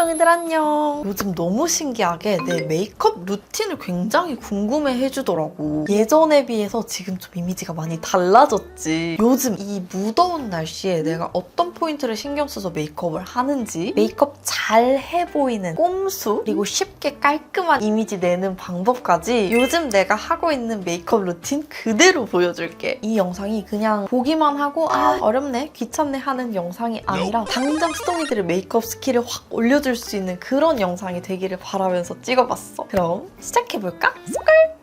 쌍둥이들 안녕. 요즘 너무 신기하게 내 메이크업 루틴을 굉장히 궁금해 해주더라고. 예전에 비해서 지금 좀 이미지가 많이 달라졌지. 요즘 이 무더운 날씨에 내가 어떤 포인트를 신경 써서 메이크업을 하는지, 메이크업 잘 해보이는 꼼수, 그리고 쉽게 깔끔한 이미지 내는 방법까지 요즘 내가 하고 있는 메이크업 루틴 그대로 보여줄게. 이 영상이 그냥 보기만 하고 어렵네, 귀찮네 하는 영상이 아니라 당장 수동이들의 메이크업 스킬을 확 올려줄 수 있는 그런 영상이 되기를 바라면서 찍어봤어. 그럼 시작해볼까?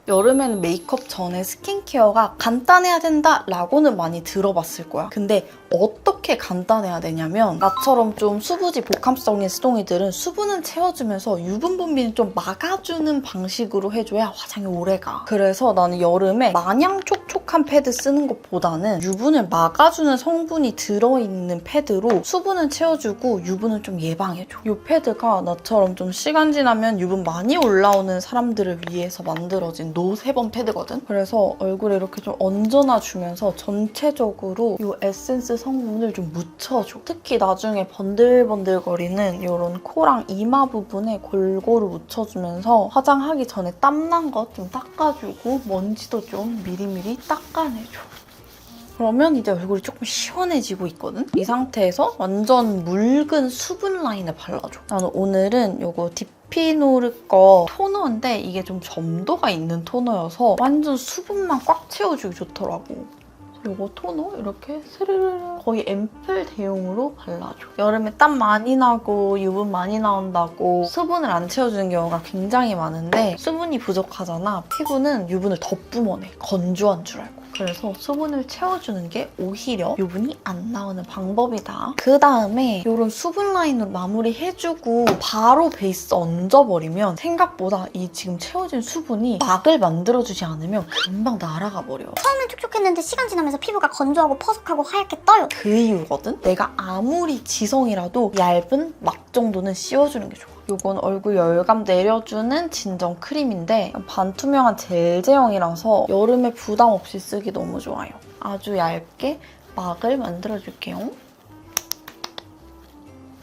여름에는 메이크업 전에 스킨케어가 간단해야 된다라고는 많이 들어봤을 거야. 근데 어떻게 간단해야 되냐면 나처럼 좀 수부지 복합성인 수동이들은 수분은 채워주면서 유분 분비는 좀 막아주는 방식으로 해줘야 화장이 오래가. 그래서 나는 여름에 마냥 촉촉한 패드 쓰는 것보다는 유분을 막아주는 성분이 들어있는 패드로 수분은 채워주고 유분은 좀 예방해줘. 이 패드가 나처럼 좀 시간 지나면 유분 많이 올라오는 사람들을 위해서 만들어진 노 3번 패드거든? 그래서 얼굴에 이렇게 좀 얹어놔주면서 전체적으로 이 에센스 성분을 좀 묻혀줘. 특히 나중에 번들번들거리는 이런 코랑 이마 부분에 골고루 묻혀주면서 화장하기 전에 땀난 것 좀 닦아주고 먼지도 좀 미리미리 닦아내줘. 그러면 이제 얼굴이 조금 시원해지고 있거든? 이 상태에서 완전 묽은 수분 라인을 발라줘. 나는 오늘은 이거 디피노르 거 토너인데 이게 좀 점도가 있는 토너여서 완전 수분만 꽉 채워주기 좋더라고. 이거 토너 이렇게 스르르 거의 앰플 대용으로 발라줘. 여름에 땀 많이 나고 유분 많이 나온다고 수분을 안 채워주는 경우가 굉장히 많은데 수분이 부족하잖아. 피부는 유분을 더 뿜어내. 건조한 줄 알고. 그래서 수분을 채워주는 게 오히려 유분이 안 나오는 방법이다. 그 다음에 이런 수분 라인으로 마무리해주고 바로 베이스 얹어버리면 생각보다 이 지금 채워진 수분이 막을 만들어주지 않으면 금방 날아가 버려. 처음엔 촉촉했는데 시간 지나면서 피부가 건조하고 퍼석하고 하얗게 떠요. 그 이유거든? 내가 아무리 지성이라도 얇은 막 정도는 씌워주는 게 좋아. 이건 얼굴 열감 내려주는 진정 크림인데 반투명한 젤 제형이라서 여름에 부담 없이 쓰기 너무 좋아요. 아주 얇게 막을 만들어줄게요.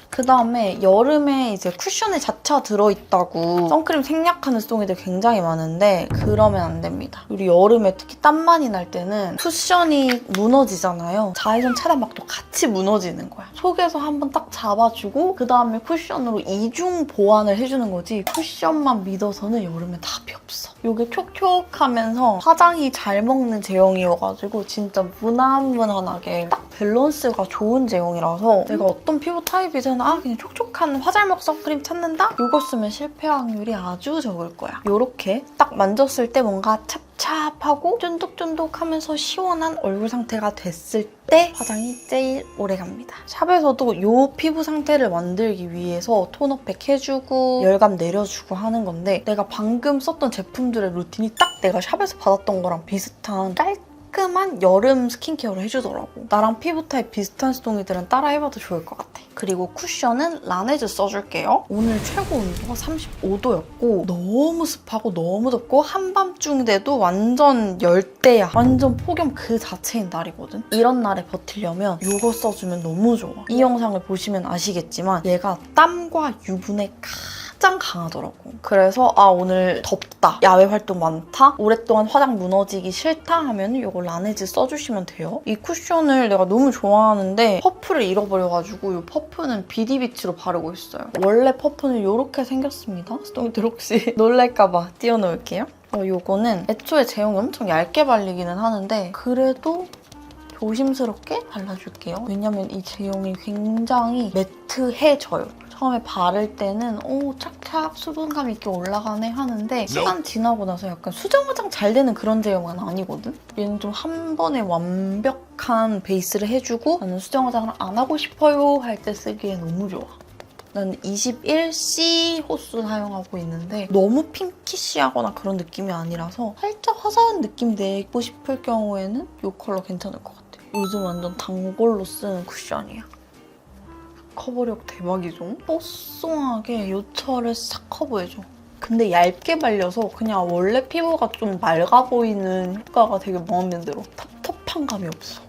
그 다음에 여름에 이제 쿠션에 자차 들어있다고 선크림 생략하는 수동이들 굉장히 많은데 그러면 안 됩니다. 우리 여름에 특히 땀 많이 날 때는 쿠션이 무너지잖아요. 자외선 차단막도 같이 무너지는 거야. 속에서 한번 딱 잡아주고 그 다음에 쿠션으로 이중 보완을 해주는 거지 쿠션만 믿어서는 여름에 답이 없어. 이게 촉촉하면서 화장이 잘 먹는 제형이어가지고 진짜 무난무난하게 딱 밸런스가 좋은 제형이라서 내가 어떤 피부 타입이든 그냥 촉촉한 화잘먹 선크림 찾는다? 이거 쓰면 실패 확률이 아주 적을 거야. 이렇게 딱 만졌을 때 뭔가 찹찹하고 쫀득쫀득하면서 시원한 얼굴 상태가 됐을 때 화장이 제일 오래갑니다. 샵에서도 이 피부 상태를 만들기 위해서 톤업팩 해주고 열감 내려주고 하는 건데 내가 방금 썼던 제품들의 루틴이 딱 내가 샵에서 받았던 거랑 비슷한 깔끔한 여름 스킨케어를 해주더라고. 나랑 피부 타입 비슷한 수동이들은 따라해봐도 좋을 것 같아. 그리고 쿠션은 라네즈 써줄게요. 오늘 최고 온도가 35도였고 너무 습하고 너무 덥고 한밤중인데도 완전 열대야. 완전 폭염 그 자체인 날이거든. 이런 날에 버티려면 이거 써주면 너무 좋아. 이 영상을 보시면 아시겠지만 얘가 땀과 유분에 가장 강하더라고. 그래서 오늘 덥다, 야외 활동 많다, 오랫동안 화장 무너지기 싫다 하면 이거 라네즈 써주시면 돼요. 이 쿠션을 내가 너무 좋아하는데 퍼프를 잃어버려가지고 이 퍼프는 비디비치로 바르고 있어요. 원래 퍼프는 이렇게 생겼습니다. 수동이들 혹시 놀랄까봐 띄워놓을게요. 이거는 애초에 제형이 엄청 얇게 발리기는 하는데 그래도 조심스럽게 발라줄게요. 왜냐면 이 제형이 굉장히 매트해져요. 처음에 바를 때는 착착 수분감 있게 올라가네 하는데 시간 지나고 나서 약간 수정 화장 잘 되는 그런 제형은 아니거든? 얘는 좀 한 번에 완벽한 베이스를 해주고 나는 수정 화장을 안 하고 싶어요 할 때 쓰기에 너무 좋아. 나는 21C 호수 사용하고 있는데 너무 핑키시하거나 그런 느낌이 아니라서 살짝 화사한 느낌 내고 싶을 경우에는 이 컬러 괜찮을 것 같아. 요즘 완전 단골로 쓰는 쿠션이야. 커버력 대박이죠? 뽀송하게 요철을 싹 커버해줘. 근데 얇게 발려서 그냥 원래 피부가 좀 맑아 보이는 효과가 되게 마음에 들어. 텁텁한 감이 없어.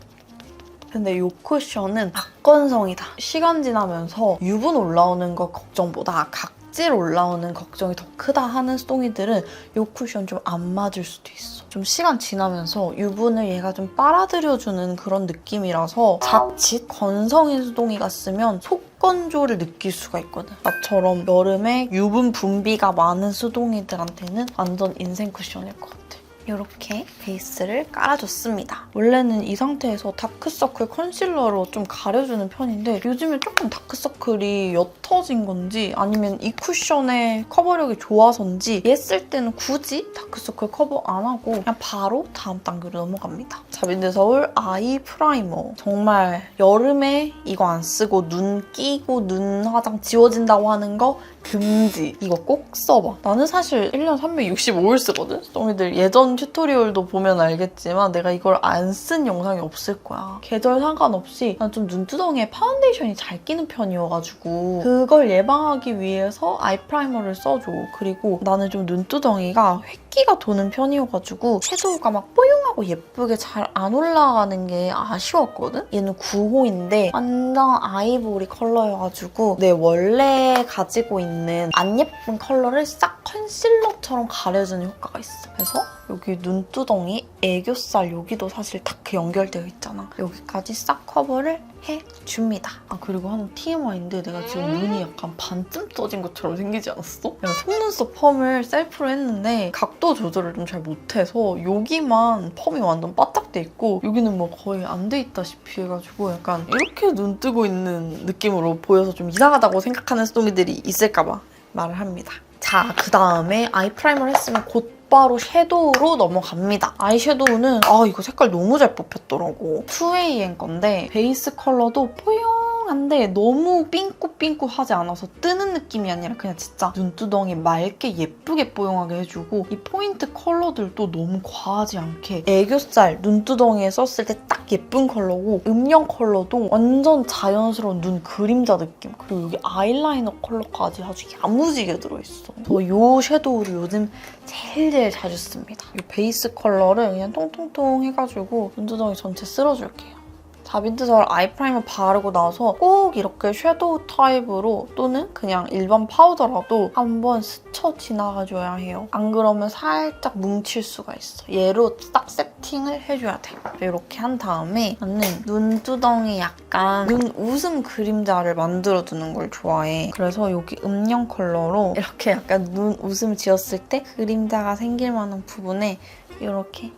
근데 이 쿠션은 박건성이다. 시간 지나면서 유분 올라오는 것 걱정보다 각질 올라오는 걱정이 더 크다 하는 수동이들은 이 쿠션 좀 안 맞을 수도 있어. 좀 시간 지나면서 유분을 얘가 좀 빨아들여주는 그런 느낌이라서 자칫 건성인 수동이가 쓰면 속건조를 느낄 수가 있거든. 나처럼 여름에 유분 분비가 많은 수동이들한테는 완전 인생 쿠션일 것 같아. 이렇게 베이스를 깔아줬습니다. 원래는 이 상태에서 다크서클 컨실러로 좀 가려주는 편인데 요즘에 조금 다크서클이 옅어진 건지 아니면 이 쿠션의 커버력이 좋아서인지 얘 쓸 때는 굳이 다크서클 커버 안 하고 그냥 바로 다음 단계로 넘어갑니다. 자빈드서울 아이 프라이머. 정말 여름에 이거 안 쓰고 눈 끼고 눈 화장 지워진다고 하는 거 금지. 이거 꼭 써봐. 나는 사실 1년 365일 쓰거든? 똥이들 예전 튜토리얼도 보면 알겠지만 내가 이걸 안 쓴 영상이 없을 거야. 계절 상관없이 난 좀 눈두덩이에 파운데이션이 잘 끼는 편이어가지고 그걸 예방하기 위해서 아이 프라이머를 써줘. 그리고 나는 좀 눈두덩이가 획기가 도는 편이어가지고 섀도우가 막 뽀용하고 예쁘게 잘 안 올라가는 게 아쉬웠거든? 얘는 9호인데 완전 아이보리 컬러여가지고 내 원래 가지고 있는 안 예쁜 컬러를 싹 컨실러처럼 가려주는 효과가 있어. 그래서 여기 눈두덩이, 애교살 여기도 사실 다크 연결되어 있잖아. 여기까지 싹 커버를 해줍니다. 아 그리고 하나 TMI인데 내가 지금 눈이 약간 반쯤 떠진 것처럼 생기지 않았어? 그냥 속눈썹 펌을 셀프로 했는데 각도 조절을 좀 잘 못해서 여기만 펌이 완전 바짝 돼 있고 여기는 뭐 거의 안 돼 있다시피 해가지고 약간 이렇게 눈 뜨고 있는 느낌으로 보여서 좀 이상하다고 생각하는 수동이들이 있을까봐 말을 합니다. 자, 그 다음에 아이 프라이머를 했으면 곧바로 섀도우로 넘어갑니다. 아이섀도우는 이거 색깔 너무 잘 뽑혔더라고. 2AM 건데 베이스 컬러도 뽀용한데 너무 삥꾸삥꾸하지 않아서 뜨는 느낌이 아니라 그냥 진짜 눈두덩이 맑게 예쁘게 뽀용하게 해주고 이 포인트 컬러들도 너무 과하지 않게 애교살 눈두덩이에 썼을 때 딱 예쁜 컬러고 음영 컬러도 완전 자연스러운 눈 그림자 느낌. 그리고 여기 아이라이너 컬러까지 아주 야무지게 들어있어. 저 이 섀도우를 요즘 제일 자주 씁니다. 이 베이스 컬러를 그냥 통통통 해가지고 눈두덩이 전체 쓸어줄게요. 자빈드서울 아이 프라이머 바르고 나서 꼭 이렇게 섀도우 타입으로 또는 그냥 일반 파우더라도 한번 스쳐 지나가줘야 해요. 안 그러면 살짝 뭉칠 수가 있어. 얘로 딱 세팅을 해줘야 돼. 이렇게 한 다음에 나는 눈두덩이 약간 눈 웃음 그림자를 만들어두는 걸 좋아해. 그래서 여기 음영 컬러로 이렇게 약간 눈 웃음 지었을 때 그림자가 생길 만한 부분에 이렇게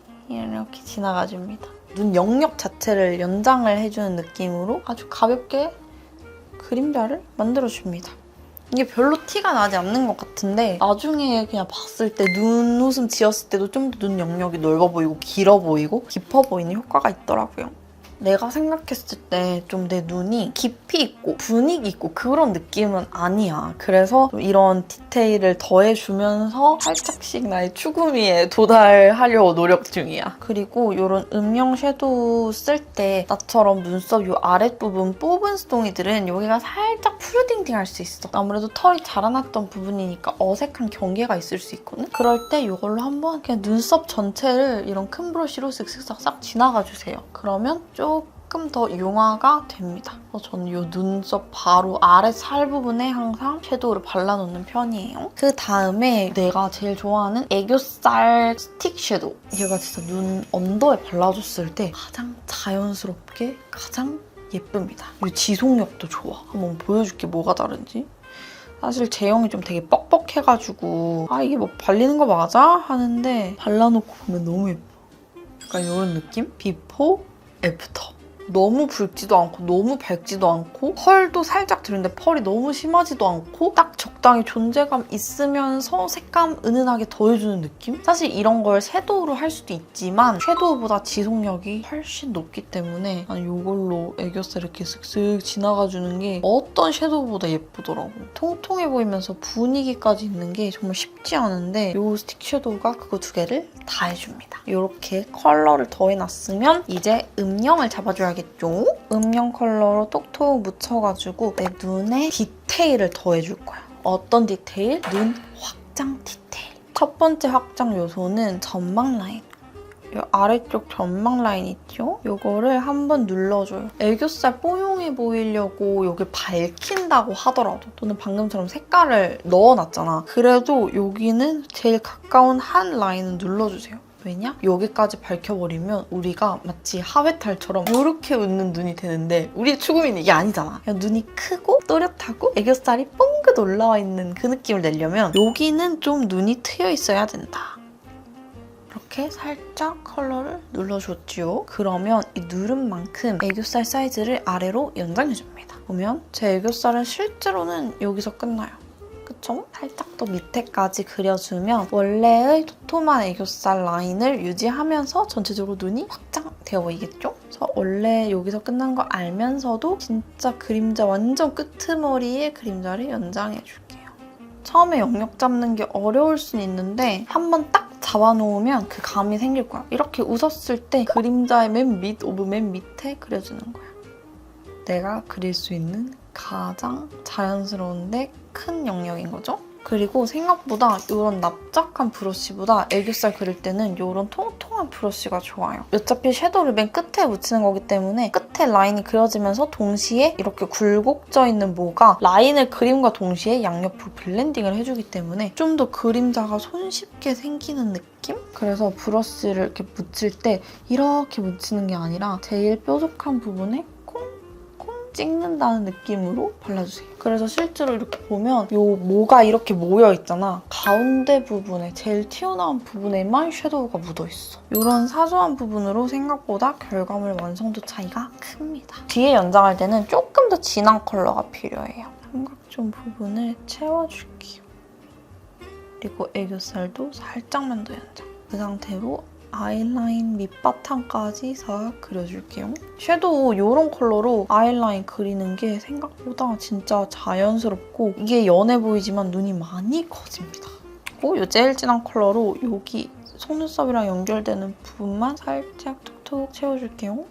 지나가줍니다. 눈 영역 자체를 연장을 해주는 느낌으로 아주 가볍게 그림자를 만들어줍니다. 이게 별로 티가 나지 않는 것 같은데 나중에 그냥 봤을 때 눈웃음 지었을 때도 좀 더 눈 영역이 넓어 보이고 길어 보이고 깊어 보이는 효과가 있더라고요. 내가 생각했을 때 좀 내 눈이 깊이 있고 분위기 있고 그런 느낌은 아니야. 그래서 이런 디테일을 더해주면서 살짝씩 나의 추구미에 도달하려고 노력 중이야. 그리고 이런 음영 섀도우 쓸 때 나처럼 눈썹 이 아랫부분 뽑은 수동이들은 여기가 살짝 푸르딩딩할 수 있어. 아무래도 털이 자라났던 부분이니까 어색한 경계가 있을 수 있거든? 그럴 때 이걸로 한번 그냥 눈썹 전체를 이런 큰 브러쉬로 쓱쓱 싹 지나가주세요. 그러면 조금 더 융화가 됩니다. 저는 이 눈썹 바로 아래 살 부분에 항상 섀도우를 발라놓는 편이에요. 그 다음에 내가 제일 좋아하는 애교살 스틱 섀도우. 얘가 진짜 눈 언더에 발라줬을 때 가장 자연스럽게 가장 예쁩니다. 이 지속력도 좋아. 한번 보여줄게 뭐가 다른지. 사실 제형이 좀 되게 뻑뻑해가지고 이게 뭐 발리는 거 맞아? 하는데 발라놓고 보면 너무 예뻐. 약간 이런 느낌? 비포, 애프터. 너무 붉지도 않고 너무 밝지도 않고 펄도 살짝 드는데 펄이 너무 심하지도 않고 딱 적당히 존재감 있으면서 색감 은은하게 더해주는 느낌? 사실 이런 걸 섀도우로 할 수도 있지만 섀도우보다 지속력이 훨씬 높기 때문에 나는 이걸로 애교살 이렇게 슥슥 지나가주는 게 어떤 섀도우보다 예쁘더라고. 통통해 보이면서 분위기까지 있는 게 정말 쉽지 않은데 이 스틱 섀도우가 그거 두 개를 다 해줍니다. 이렇게 컬러를 더해놨으면 이제 음영을 잡아줘야겠죠? 음영 컬러로 톡톡 묻혀가지고 내 눈에 디테일을 더해줄 거야. 어떤 디테일? 눈 확장 디테일. 첫 번째 확장 요소는 점막 라인. 이 아래쪽 점막 라인 있죠? 이거를 한번 눌러줘요. 애교살 뽀용해 보이려고 여기 밝힌다고 하더라도 또는 방금처럼 색깔을 넣어놨잖아. 그래도 여기는 제일 가까운 한 라인은 눌러주세요. 왜냐? 여기까지 밝혀버리면 우리가 마치 하회탈처럼 이렇게 웃는 눈이 되는데 우리 추구미는 이게 아니잖아. 그냥 눈이 크고 또렷하고 애교살이 뻥긋 올라와 있는 그 느낌을 내려면 여기는 좀 눈이 트여 있어야 된다. 이렇게 살짝 컬러를 눌러줬지요. 그러면 이 누른 만큼 애교살 사이즈를 아래로 연장해줍니다. 보면 제 애교살은 실제로는 여기서 끝나요. 그쵸? 살짝 더 밑에까지 그려주면 원래의 도톰한 애교살 라인을 유지하면서 전체적으로 눈이 확장되어 보이겠죠? 그래서 원래 여기서 끝난 거 알면서도 진짜 그림자 완전 끄트머리에 그림자를 연장해줄게요. 처음에 영역 잡는 게 어려울 수는 있는데 한번 딱 잡아놓으면 그 감이 생길 거야. 이렇게 웃었을 때 그림자의 맨 밑, 오브 맨 밑에 그려주는 거야. 내가 그릴 수 있는 가장 자연스러운데 큰 영역인 거죠. 그리고 생각보다 이런 납작한 브러쉬보다 애교살 그릴 때는 이런 통통한 브러쉬가 좋아요. 어차피 섀도우를 맨 끝에 묻히는 거기 때문에 끝에 라인이 그려지면서 동시에 이렇게 굴곡져 있는 모가 라인을 그림과 동시에 양옆으로 블렌딩을 해주기 때문에 좀 더 그림자가 손쉽게 생기는 느낌? 그래서 브러쉬를 이렇게 묻힐 때 이렇게 묻히는 게 아니라 제일 뾰족한 부분에 찍는다는 느낌으로 발라주세요. 그래서 실제로 이렇게 보면 이 모가 이렇게 모여있잖아. 가운데 부분에 제일 튀어나온 부분에만 섀도우가 묻어있어. 이런 사소한 부분으로 생각보다 결과물 완성도 차이가 큽니다. 뒤에 연장할 때는 조금 더 진한 컬러가 필요해요. 삼각존 부분을 채워줄게요. 그리고 애교살도 살짝만 더 연장. 그 상태로 아이라인 밑바탕까지 싹 그려줄게요. 섀도우 이런 컬러로 아이라인 그리는 게 생각보다 진짜 자연스럽고 이게 연해 보이지만 눈이 많이 커집니다. 그리고 이 제일 진한 컬러로 여기 속눈썹이랑 연결되는 부분만 살짝 톡톡 채워줄게요.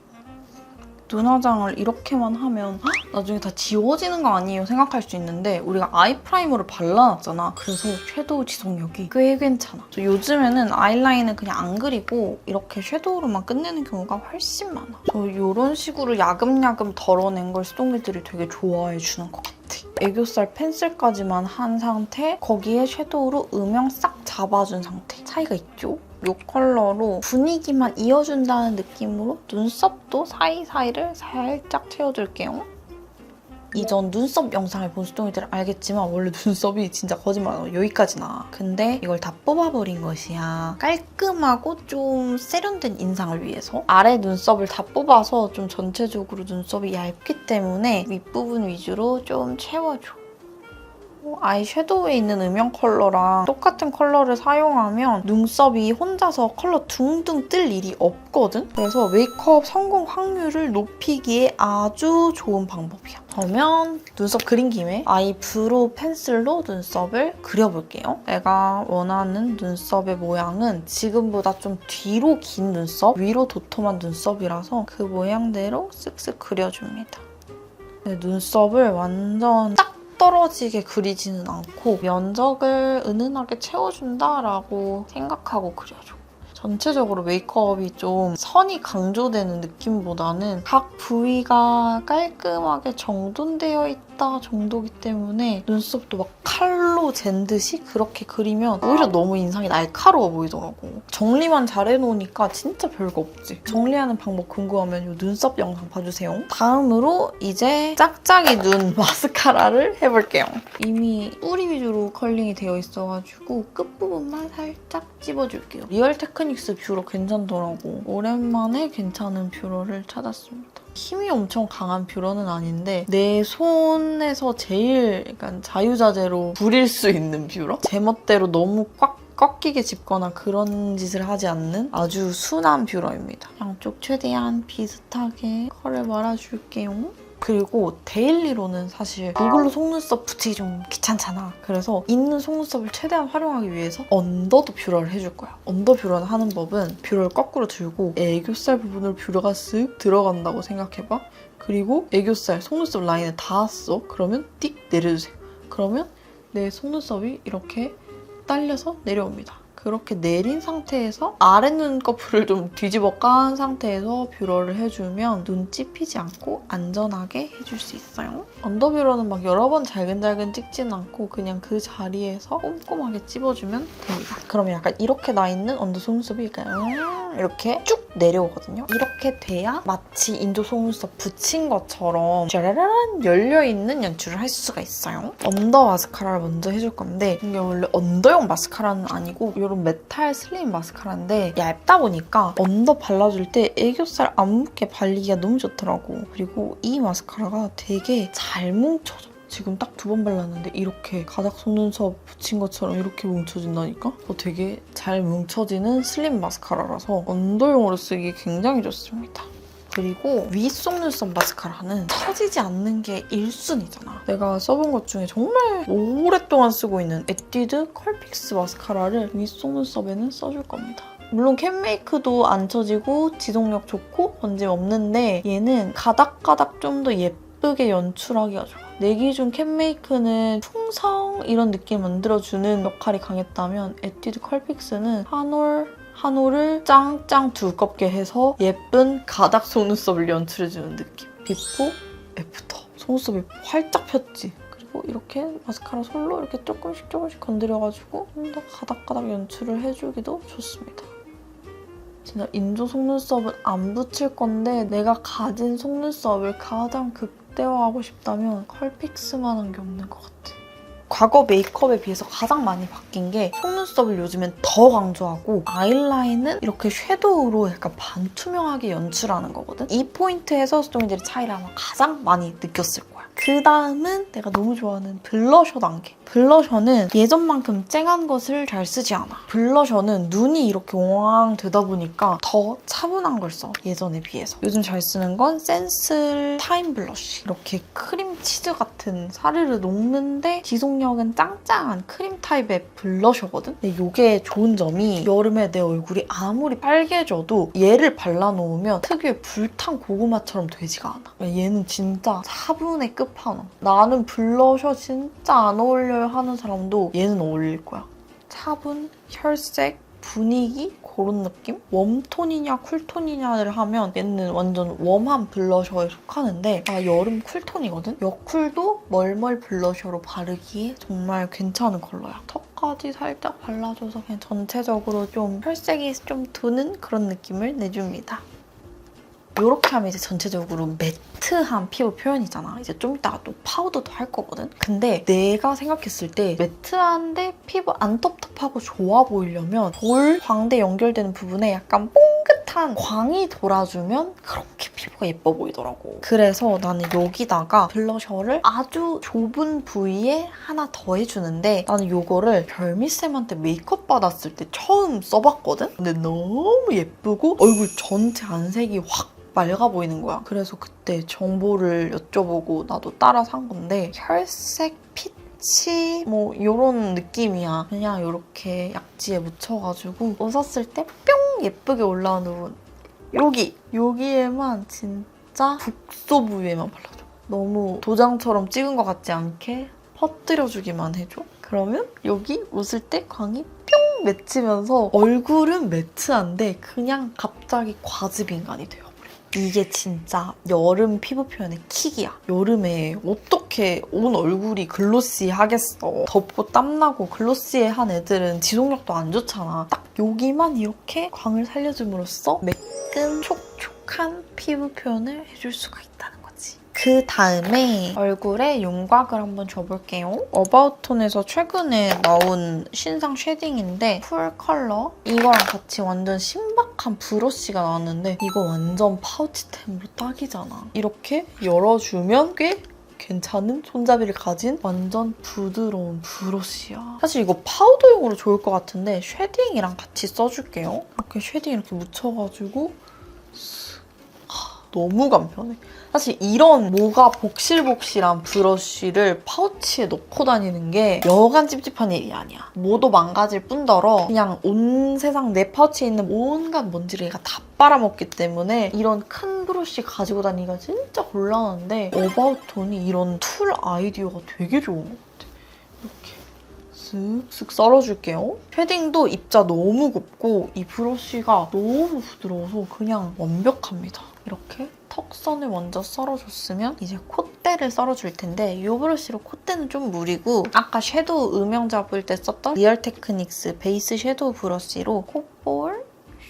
눈화장을 이렇게만 하면 나중에 다 지워지는 거 아니에요 생각할 수 있는데 우리가 아이 프라이머를 발라놨잖아. 그래서 섀도우 지속력이 꽤 괜찮아. 요즘에는 아이라인을 그냥 안 그리고 이렇게 섀도우로만 끝내는 경우가 훨씬 많아. 저 이런 식으로 야금야금 덜어낸 걸 수동이들이 되게 좋아해 주는 것 같아. 애교살 펜슬까지만 한 상태, 거기에 섀도우로 음영 싹 잡아준 상태. 차이가 있죠? 이 컬러로 분위기만 이어준다는 느낌으로 눈썹도 사이사이를 살짝 채워줄게요. 이전 눈썹 영상을 본 수동이들 알겠지만 원래 눈썹이 진짜 거짓말 안 하고 여기까지 나와. 근데 이걸 다 뽑아버린 것이야. 깔끔하고 좀 세련된 인상을 위해서. 아래 눈썹을 다 뽑아서 좀 전체적으로 눈썹이 얇기 때문에 윗부분 위주로 좀 채워줘. 아이 섀도우에 있는 음영 컬러랑 똑같은 컬러를 사용하면 눈썹이 혼자서 컬러 둥둥 뜰 일이 없거든? 그래서 메이크업 성공 확률을 높이기에 아주 좋은 방법이야. 그러면 눈썹 그린 김에 아이 브로우 펜슬로 눈썹을 그려볼게요. 내가 원하는 눈썹의 모양은 지금보다 좀 뒤로 긴 눈썹, 위로 도톰한 눈썹이라서 그 모양대로 쓱쓱 그려줍니다. 눈썹을 완전 딱 떨어지게 그리지는 않고 면적을 은은하게 채워준다라고 생각하고 그려줘. 전체적으로 메이크업이 좀 선이 강조되는 느낌보다는 각 부위가 깔끔하게 정돈되어 있다 정도기 때문에 눈썹도 막 칼로 잰 듯이 그렇게 그리면 오히려 너무 인상이 날카로워 보이더라고. 정리만 잘해놓으니까 진짜 별거 없지. 정리하는 방법 궁금하면 이 눈썹 영상 봐주세요. 다음으로 이제 짝짝이 눈 마스카라를 해볼게요. 이미 뿌리 위주로 컬링이 되어 있어가지고 끝부분만 살짝 찝어줄게요. 리얼 테크닉스 뷰러 괜찮더라고. 오랜만에 괜찮은 뷰러를 찾았습니다. 힘이 엄청 강한 뷰러는 아닌데 내 손에서 제일 약간 자유자재로 부릴 수 있는 뷰러? 제멋대로 너무 꽉 꺾이게 짚거나 그런 짓을 하지 않는 아주 순한 뷰러입니다. 양쪽 최대한 비슷하게 컬을 말아줄게요. 그리고 데일리로는 사실 구글로 속눈썹 붙이기 좀 귀찮잖아. 그래서 있는 속눈썹을 최대한 활용하기 위해서 언더도 뷰러를 해줄 거야. 언더 뷰러를 하는 법은 뷰러를 거꾸로 들고 애교살 부분을 뷰러가 쓱 들어간다고 생각해봐. 그리고 애교살, 속눈썹 라인에 닿았어. 그러면 띡 내려주세요. 그러면 내 속눈썹이 이렇게 딸려서 내려옵니다. 그렇게 내린 상태에서 아래 눈꺼풀을 좀 뒤집어 깐 상태에서 뷰러를 해주면 눈 찝히지 않고 안전하게 해줄 수 있어요. 언더뷰러는 막 여러 번 잘근잘근 찍진 않고 그냥 그 자리에서 꼼꼼하게 찝어주면 됩니다. 그러면 약간 이렇게 나 있는 언더 속눈썹이 이렇게 쭉 내려오거든요. 이렇게 돼야 마치 인조 속눈썹 붙인 것처럼 짜라란 열려있는 연출을 할 수가 있어요. 언더 마스카라를 먼저 해줄 건데 이게 원래 언더용 마스카라는 아니고 이런 메탈 슬림 마스카라인데 얇다 보니까 언더 발라줄 때 애교살 안 묻게 발리기가 너무 좋더라고. 그리고 이 마스카라가 되게 잘 뭉쳐져. 지금 딱 2번 발랐는데 이렇게 가닥 속눈썹 붙인 것처럼 이렇게 뭉쳐진다니까? 되게 잘 뭉쳐지는 슬림 마스카라라서 언더용으로 쓰기 굉장히 좋습니다. 그리고 위 속눈썹 마스카라는 처지지 않는 게 1순위잖아. 내가 써본 것 중에 정말 오랫동안 쓰고 있는 에뛰드 컬픽스 마스카라를 위 속눈썹에는 써줄 겁니다. 물론 캔메이크도 안 처지고 지속력 좋고 번짐 없는데 얘는 가닥가닥 좀 더 예쁘게 연출하기가 좋아. 내 기준 캔메이크는 풍성 이런 느낌 만들어주는 역할이 강했다면 에뛰드 컬픽스는 한 올을 짱짱 두껍게 해서 예쁜 가닥 속눈썹을 연출해주는 느낌. 비포, 애프터. 속눈썹이 활짝 폈지? 그리고 이렇게 마스카라 솔로 이렇게 조금씩 건드려가지고 좀 더 가닥가닥 연출을 해주기도 좋습니다. 진짜 인조 속눈썹은 안 붙일 건데 내가 가진 속눈썹을 가장 극대화하고 싶다면 컬픽스만한 게 없는 것 같아. 과거 메이크업에 비해서 가장 많이 바뀐 게 속눈썹을 요즘엔 더 강조하고 아이라인은 이렇게 섀도우로 약간 반투명하게 연출하는 거거든? 이 포인트에서 수정이들의 차이를 아마 가장 많이 느꼈을 거야. 그 다음은 내가 너무 좋아하는 블러셔 단계. 블러셔는 예전만큼 쨍한 것을 잘 쓰지 않아. 블러셔는 눈이 이렇게 옹앙 되다 보니까 더 차분한 걸 써, 예전에 비해서. 요즘 잘 쓰는 건 센슬 타임 블러쉬. 이렇게 크림치즈 같은 사르르 녹는데 지속력은 짱짱한 크림 타입의 블러셔거든? 근데 이게 좋은 점이 여름에 내 얼굴이 아무리 빨개져도 얘를 발라놓으면 특유의 불탄 고구마처럼 되지가 않아. 얘는 진짜 차분의 끝판왕. 나는 블러셔 진짜 안 어울려요 하는 사람도 얘는 어울릴 거야. 차분, 혈색, 분위기 그런 느낌? 웜톤이냐 쿨톤이냐를 하면 얘는 완전 웜한 블러셔에 속하는데 나 여름 쿨톤이거든? 여쿨도 멀멀 블러셔로 바르기에 정말 괜찮은 컬러야. 턱까지 살짝 발라줘서 그냥 전체적으로 좀 혈색이 좀 도는 그런 느낌을 내줍니다. 이렇게 하면 이제 전체적으로 매트한 피부 표현이잖아. 이제 좀 이따가 또 파우더도 할 거거든? 근데 내가 생각했을 때 매트한데 피부 안 텁텁하고 좋아 보이려면 볼 광대 연결되는 부분에 약간 뽕긋한 광이 돌아주면 그렇게 피부가 예뻐 보이더라고. 그래서 나는 여기다가 블러셔를 아주 좁은 부위에 하나 더 해주는데 나는 이거를 별미쌤한테 메이크업 받았을 때 처음 써봤거든? 근데 너무 예쁘고 얼굴 전체 안색이 확 맑아 보이는 거야. 그래서 그때 정보를 여쭤보고 나도 따라 산 건데 혈색, 피치 뭐 이런 느낌이야. 그냥 이렇게 약지에 묻혀가지고 웃었을 때 뿅 예쁘게 올라오는 부분 여기에만 진짜 국소 부위에만 발라줘. 너무 도장처럼 찍은 것 같지 않게 퍼뜨려주기만 해줘. 그러면 여기 웃을 때 광이 뿅 맺히면서 얼굴은 매트한데 그냥 갑자기 과즙 인간이 돼요. 이게 진짜 여름 피부 표현의 킥이야. 여름에 어떻게 온 얼굴이 글로시하겠어. 덥고 땀나고 글로시한 애들은 지속력도 안 좋잖아. 딱 여기만 이렇게 광을 살려줌으로써 매끈 촉촉한 피부 표현을 해줄 수가 있다는 거지. 그 다음에 얼굴에 윤곽을 한번 줘볼게요. 어바웃톤에서 최근에 나온 신상 쉐딩인데 쿨 컬러. 이거랑 같이 완전 신박한 브러쉬가 나왔는데 이거 완전 파우치템으로 딱이잖아. 이렇게 열어주면 꽤 괜찮은 손잡이를 가진 완전 부드러운 브러쉬야. 사실 이거 파우더용으로 좋을 것 같은데 쉐딩이랑 같이 써줄게요. 이렇게 쉐딩 이렇게 묻혀가지고 너무 간편해. 사실 이런 뭐가 복실복실한 브러쉬를 파우치에 넣고 다니는 게 여간 찝찝한 일이 아니야. 뭐도 망가질 뿐더러 그냥 온 세상 내 파우치에 있는 온갖 먼지를 얘가 다 빨아먹기 때문에 이런 큰 브러쉬 가지고 다니기가 진짜 곤란한데 어바웃톤이 이런 툴 아이디어가 되게 좋은 것 같아. 이렇게 쓱쓱 썰어줄게요. 쉐딩도 입자 너무 곱고 이 브러쉬가 너무 부드러워서 그냥 완벽합니다. 이렇게 턱선을 먼저 썰어줬으면 이제 콧대를 썰어줄 텐데 이 브러쉬로 콧대는 좀 무리고 아까 섀도우 음영 잡을 때 썼던 리얼 테크닉스 베이스 섀도우 브러쉬로 콧볼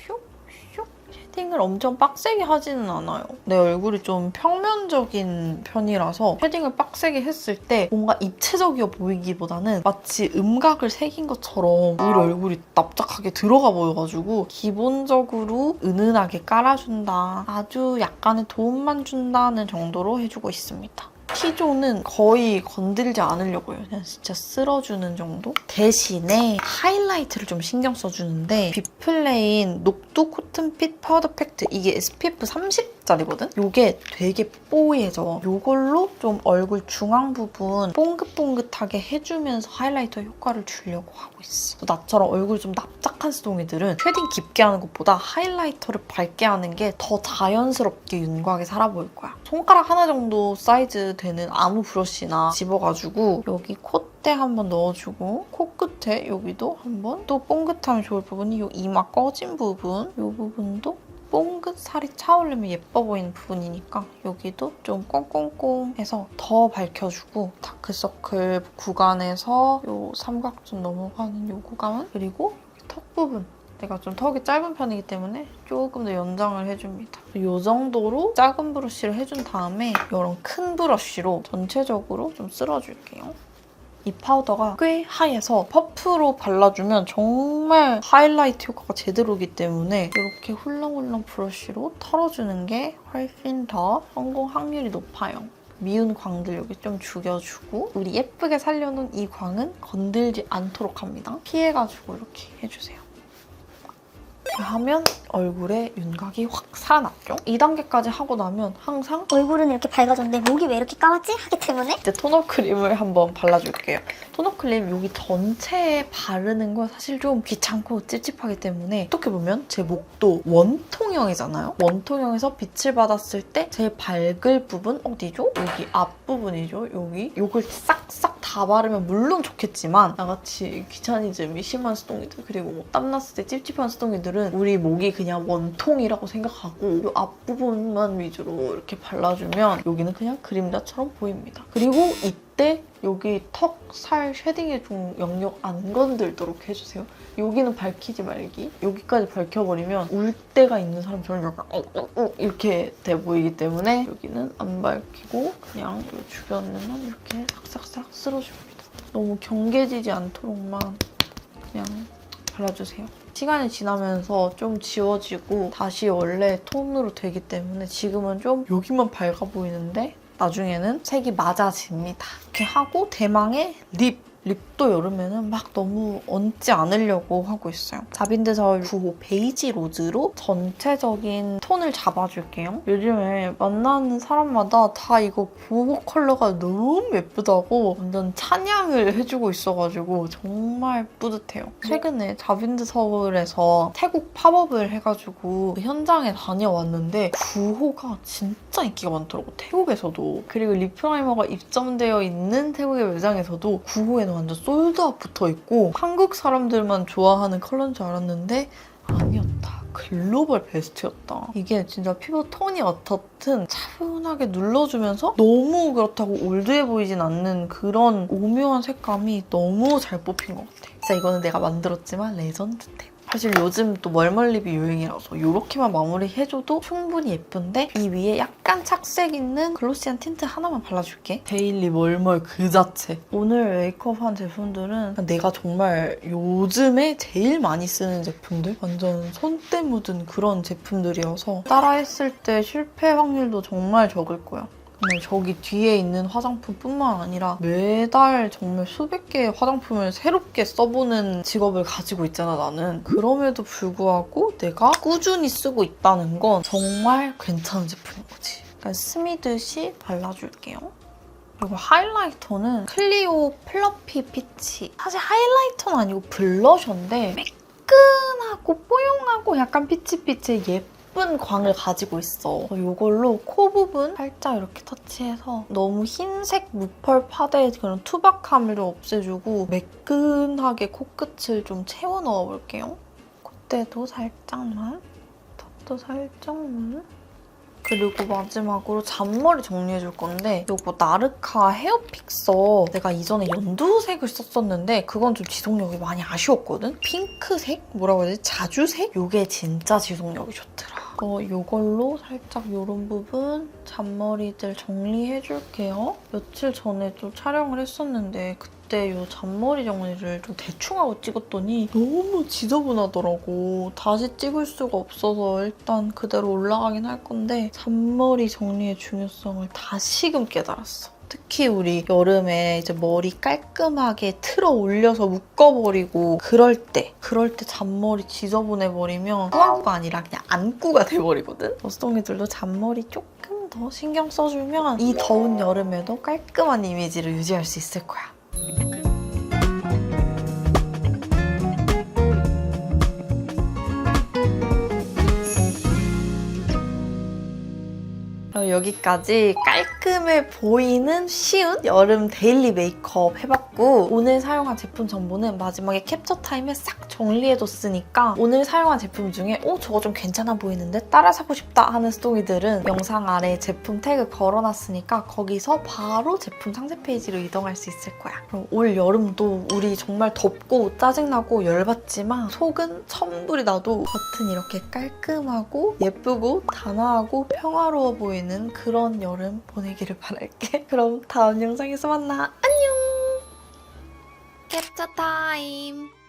슉슉 쉐딩을 엄청 빡세게 하지는 않아요. 내 얼굴이 좀 평면적인 편이라서 쉐딩을 빡세게 했을 때 뭔가 입체적이어 보이기보다는 마치 음각을 새긴 것처럼 우리 얼굴이 납작하게 들어가 보여가지고 기본적으로 은은하게 깔아준다. 아주 약간의 도움만 준다는 정도로 해주고 있습니다. T존은 거의 건들지 않으려고요. 그냥 진짜 쓸어주는 정도? 대신에 하이라이트를 좀 신경 써주는데 비플레인 녹두 코튼핏 파우더 팩트 이게 SPF 30짜리거든? 이게 되게 뽀얘져. 이걸로 좀 얼굴 중앙 부분 뽕긋뽕긋하게 해주면서 하이라이터 효과를 주려고 하고 있어. 나처럼 얼굴 좀 납작한 수동이들은 쉐딩 깊게 하는 것보다 하이라이터를 밝게 하는 게 더 자연스럽게 윤곽이 살아 보일 거야. 손가락 하나 정도 사이즈 되는 아무 브러쉬나 집어가지고 여기 콧대 한번 넣어주고 코끝에 여기도 한번 또 뽕긋하면 좋을 부분이 이 이마 꺼진 부분 이 부분도 뽕긋 살이 차오르면 예뻐 보이는 부분이니까 여기도 좀 꽁꽁꽁해서 더 밝혀주고 다크서클 구간에서 이 삼각존 넘어가는 이 구간 그리고 여기 턱 부분 내가 좀 턱이 짧은 편이기 때문에 조금 더 연장을 해줍니다. 이 정도로 작은 브러쉬를 해준 다음에 이런 큰 브러쉬로 전체적으로 좀 쓸어줄게요. 이 파우더가 꽤 하얘서 퍼프로 발라주면 정말 하이라이트 효과가 제대로기 때문에 이렇게 훌렁훌렁 브러쉬로 털어주는 게 훨씬 더 성공 확률이 높아요. 미운 광들 여기 좀 죽여주고 우리 예쁘게 살려놓은 이 광은 건들지 않도록 합니다. 피해가지고 이렇게 해주세요. 이렇게 하면 얼굴에 윤곽이 확 살아났죠? 2단계까지 하고 나면 항상 얼굴은 이렇게 밝아졌는데 목이 왜 이렇게 까맣지? 하기 때문에 이제 토너 크림을 한번 발라줄게요. 토너 크림 여기 전체에 바르는 건 사실 좀 귀찮고 찝찝하기 때문에 어떻게 보면 제 목도 원통형이잖아요? 원통형에서 빛을 받았을 때 제일 밝을 부분 어디죠? 여기 앞부분이죠? 여기? 이걸 싹싹 다 바르면 물론 좋겠지만 나같이 귀차니즘이 심한 수동이들 그리고 뭐 땀났을 때 찝찝한 수동이들은 우리 목이 그냥 원통이라고 생각하고 이 앞부분만 위주로 이렇게 발라주면 여기는 그냥 그림자처럼 보입니다. 그리고 이때 여기 턱, 살, 쉐딩에 좀 영역 안 건들도록 해주세요. 여기는 밝히지 말기. 여기까지 밝혀버리면 울 때가 있는 사람처럼 약간 이렇게 돼 보이기 때문에 여기는 안 밝히고 그냥 이 주변에만 이렇게 싹싹싹 쓸어줍니다. 너무 경계지지 않도록만 그냥 발라주세요. 시간이 지나면서 좀 지워지고 다시 원래 톤으로 되기 때문에 지금은 좀 여기만 밝아 보이는데 나중에는 색이 맞아집니다. 이렇게 하고 대망의 립도 여름에는 막 너무 얹지 않으려고 하고 있어요. 자빈드서울 9호 베이지 로즈로 전체적인 톤을 잡아줄게요. 요즘에 만나는 사람마다 다 이거 9호 컬러가 너무 예쁘다고 완전 찬양을 해주고 있어가지고 정말 뿌듯해요. 최근에 자빈드서울에서 태국 팝업을 해가지고 그 현장에 다녀왔는데 9호가 진짜 인기가 많더라고, 태국에서도. 그리고 립 프라이머가 입점되어 있는 태국의 매장에서도 9호에는 완전 솔드아웃 붙어있고 한국 사람들만 좋아하는 컬러인 줄 알았는데 아니었다. 글로벌 베스트였다. 이게 진짜 피부 톤이 어떻든 차분하게 눌러주면서 너무 그렇다고 올드해 보이진 않는 그런 오묘한 색감이 너무 잘 뽑힌 것 같아. 진짜 이거는 내가 만들었지만 레전드템. 사실 요즘 또 멀멀립이 유행이라서 이렇게만 마무리해줘도 충분히 예쁜데 이 위에 약간 착색 있는 글로시한 틴트 하나만 발라줄게. 데일리 멀멀 그 자체. 오늘 메이크업한 제품들은 내가 정말 요즘에 제일 많이 쓰는 제품들? 완전 손때 묻은 그런 제품들이어서 따라했을 때 실패 확률도 정말 적을 거야. 근데 저기 뒤에 있는 화장품뿐만 아니라 매달 정말 수백 개의 화장품을 새롭게 써보는 직업을 가지고 있잖아, 나는. 그럼에도 불구하고 내가 꾸준히 쓰고 있다는 건 정말 괜찮은 제품인 거지. 그러니까 스미듯이 발라줄게요. 그리고 하이라이터는 클리오 플러피 피치. 사실 하이라이터는 아니고 블러셔인데 매끈하고 뽀용하고 약간 피치피치 예쁜 예쁜 광을 가지고 있어. 이걸로 코 부분 살짝 이렇게 터치해서 너무 흰색 무펄 파데의 그런 투박함을 좀 없애주고 매끈하게 코끝을 좀 채워 넣어볼게요. 콧대도 살짝만, 턱도 살짝만. 그리고 마지막으로 잔머리 정리해줄 건데 이거 나르카 헤어 픽서 내가 이전에 연두색을 썼었는데 그건 좀 지속력이 많이 아쉬웠거든? 핑크색? 뭐라고 해야 되지? 자주색? 이게 진짜 지속력이 좋더라. 이걸로 살짝 이런 부분 잔머리들 정리해줄게요. 며칠 전에 또 촬영을 했었는데 그때 이 잔머리 정리를 좀 대충 하고 찍었더니 너무 지저분하더라고. 다시 찍을 수가 없어서 일단 그대로 올라가긴 할 건데 잔머리 정리의 중요성을 다시금 깨달았어. 특히 우리 여름에 이제 머리 깔끔하게 틀어 올려서 묶어버리고 그럴 때 잔머리 지저분해버리면 꾸안꾸가 아니라 그냥 안꾸가 돼버리거든? 버스동이들도 잔머리 조금 더 신경 써주면 이 더운 여름에도 깔끔한 이미지를 유지할 수 있을 거야. 여기까지 깔끔해 보이는 쉬운 여름 데일리 메이크업 해봤고 오늘 사용한 제품 정보는 마지막에 캡처 타임에 싹 정리해뒀으니까 오늘 사용한 제품 중에 저거 좀 괜찮아 보이는데 따라 사고 싶다 하는 스토리들은 영상 아래 제품 태그 걸어놨으니까 거기서 바로 제품 상세 페이지로 이동할 수 있을 거야. 그럼 올 여름도 우리 정말 덥고 짜증나고 열받지만 속은 천불이 나도 겉은 이렇게 깔끔하고 예쁘고 단아하고 평화로워 보이는 그런 여름 보내기를 바랄게. 그럼 다음 영상에서 만나. 안녕! 캡처 타임!